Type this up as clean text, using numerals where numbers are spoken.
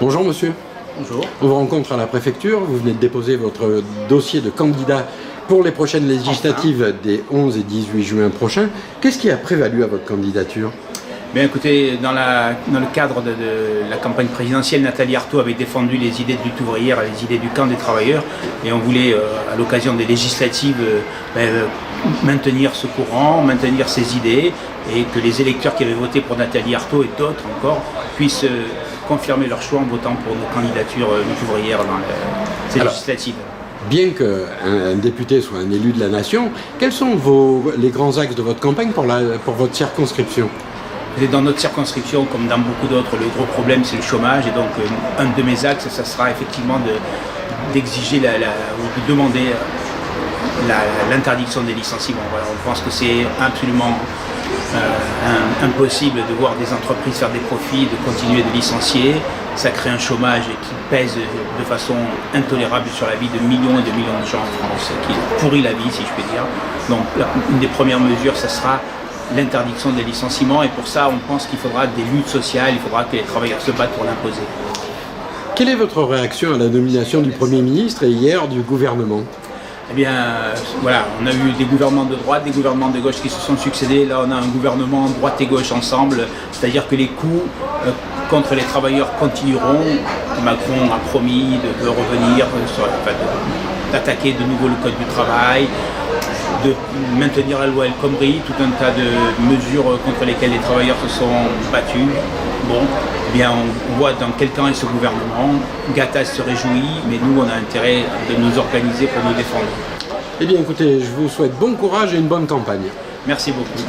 Bonjour monsieur. Bonjour. On vous rencontre à la préfecture, vous venez de déposer votre dossier de candidat pour les prochaines législatives des 11 et 18 juin prochains. Qu'est-ce qui a prévalu à votre candidature? Bien écoutez, dans le cadre de la campagne présidentielle, Nathalie Arthaud avait défendu les idées de lutte ouvrière, les idées du camp des travailleurs, et on voulait, à l'occasion des législatives, maintenir ce courant, maintenir ces idées, et que les électeurs qui avaient voté pour Nathalie Arthaud et d'autres encore puissent confirmer leur choix en votant pour nos candidatures lutte ouvrière dans ces législatives. Bien qu'un député soit un élu de la nation, quels sont les grands axes de votre campagne pour votre circonscription? Dans notre circonscription, comme dans beaucoup d'autres, le gros problème c'est le chômage, et donc un de mes axes, ça sera effectivement d'exiger ou de demander l'interdiction des licenciements. Voilà, on pense que c'est absolument impossible de voir des entreprises faire des profits, de continuer de licencier. Ça crée un chômage qui pèse de façon intolérable sur la vie de millions et de millions de gens en France, qui pourrit la vie, si je puis dire. Donc une des premières mesures, ça sera l'interdiction des licenciements, et pour ça on pense qu'il faudra des luttes sociales, il faudra que les travailleurs se battent pour l'imposer. Quelle est votre réaction à la nomination du Premier ministre et hier du gouvernement? Eh bien, voilà, on a eu des gouvernements de droite, des gouvernements de gauche qui se sont succédés. Là, on a un gouvernement droite et gauche ensemble, c'est-à-dire que les coups contre les travailleurs continueront. Macron a promis de revenir, d'attaquer de nouveau le code du travail, de maintenir la loi El Khomri, tout un tas de mesures contre lesquelles les travailleurs se sont battus. Bon, eh bien, on voit dans quel camp est ce gouvernement. Gattaz se réjouit, mais nous, on a intérêt de nous organiser pour nous défendre. Eh bien, écoutez, je vous souhaite bon courage et une bonne campagne. Merci beaucoup.